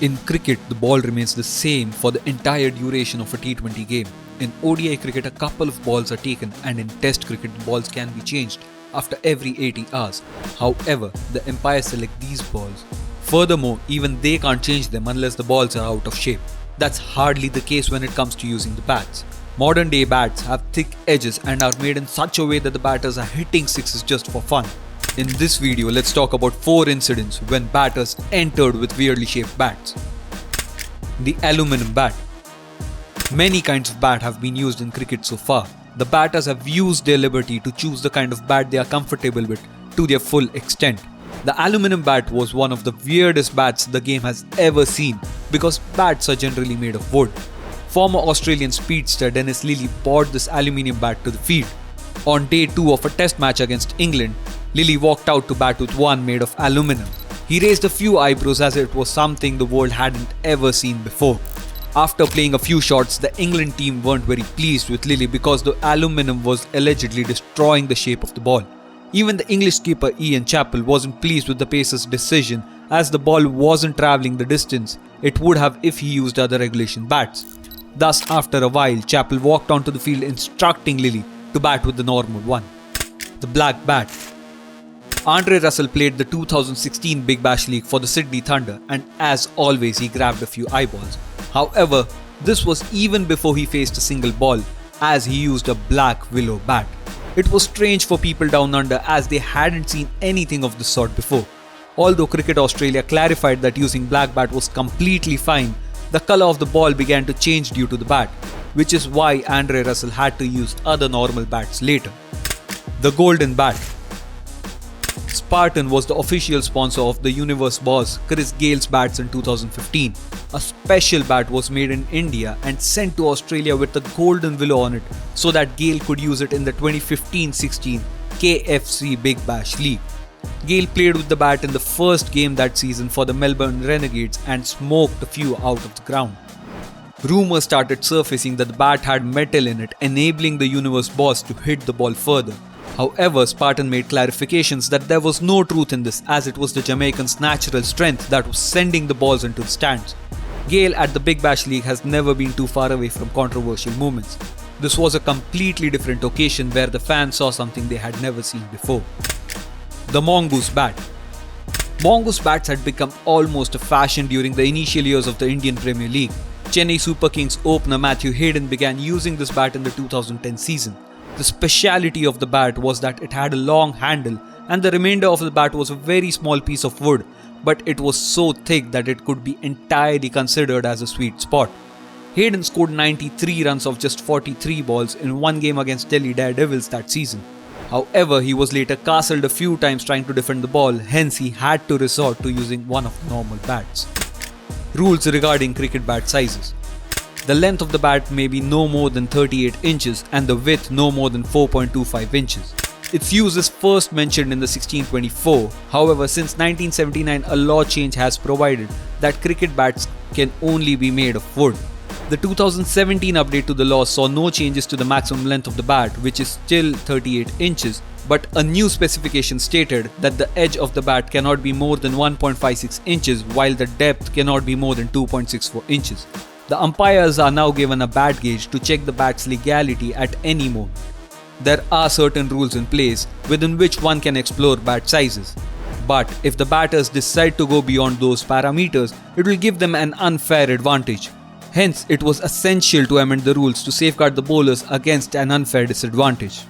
In cricket, the ball remains the same for the entire duration of a T20 game. In ODI cricket, a couple of balls are taken, and in Test cricket, the balls can be changed after every 80 hours. However, the umpires select these balls. Furthermore, even they can't change them unless the balls are out of shape. That's hardly the case when it comes to using the bats. Modern day bats have thick edges and are made in such a way that the batters are hitting sixes just for fun. In this video, let's talk about 4 incidents when batters entered with weirdly shaped bats. The aluminum bat. Many kinds of bat have been used in cricket so far. The batters have used their liberty to choose the kind of bat they are comfortable with to their full extent. The aluminum bat was one of the weirdest bats the game has ever seen because bats are generally made of wood. Former Australian speedster Dennis Lillee brought this aluminium bat to the field. On day 2 of a test match against England, Lillee walked out to bat with one made of aluminum. He raised a few eyebrows as it was something the world hadn't ever seen before. After playing a few shots, the England team weren't very pleased with Lillee because the aluminum was allegedly destroying the shape of the ball. Even the English skipper Ian Chappell wasn't pleased with the pacer's decision as the ball wasn't travelling the distance it would have if he used other regulation bats. Thus, after a while, Chappell walked onto the field instructing Lillee to bat with the normal one. The black bat. Andre Russell played the 2016 Big Bash League for the Sydney Thunder, and as always he grabbed a few eyeballs. However, this was even before he faced a single ball as he used a black willow bat. It was strange for people down under as they hadn't seen anything of this sort before. Although Cricket Australia clarified that using black bat was completely fine, the colour of the ball began to change due to the bat, which is why Andre Russell had to use other normal bats later. The golden bat. Spartan was the official sponsor of the Universe boss Chris Gale's bats in 2015. A special bat was made in India and sent to Australia with a golden willow on it so that Gale could use it in the 2015-16 KFC Big Bash League. Gale played with the bat in the first game that season for the Melbourne Renegades and smoked a few out of the ground. Rumours started surfacing that the bat had metal in it, enabling the Universe boss to hit the ball further. However, Spartan made clarifications that there was no truth in this as it was the Jamaicans' natural strength that was sending the balls into the stands. Gale at the Big Bash League has never been too far away from controversial movements. This was a completely different occasion where the fans saw something they had never seen before. The mongoose bat. Mongoose bats had become almost a fashion during the initial years of the Indian Premier League. Chennai Super Kings opener Matthew Hayden began using this bat in the 2010 season. The speciality of the bat was that it had a long handle and the remainder of the bat was a very small piece of wood, but it was so thick that it could be entirely considered as a sweet spot. Hayden scored 93 runs off just 43 balls in one game against Delhi Daredevils that season. However, he was later castled a few times trying to defend the ball, hence he had to resort to using one of the normal bats. Rules regarding cricket bat sizes. The length of the bat may be no more than 38 inches and the width no more than 4.25 inches. Its use is first mentioned in the 1624. However, since 1979 a law change has provided that cricket bats can only be made of wood. The 2017 update to the law saw no changes to the maximum length of the bat, which is still 38 inches, but a new specification stated that the edge of the bat cannot be more than 1.56 inches while the depth cannot be more than 2.64 inches. The umpires are now given a bat gauge to check the bat's legality at any moment. There are certain rules in place within which one can explore bat sizes. But if the batters decide to go beyond those parameters, it will give them an unfair advantage. Hence, it was essential to amend the rules to safeguard the bowlers against an unfair disadvantage.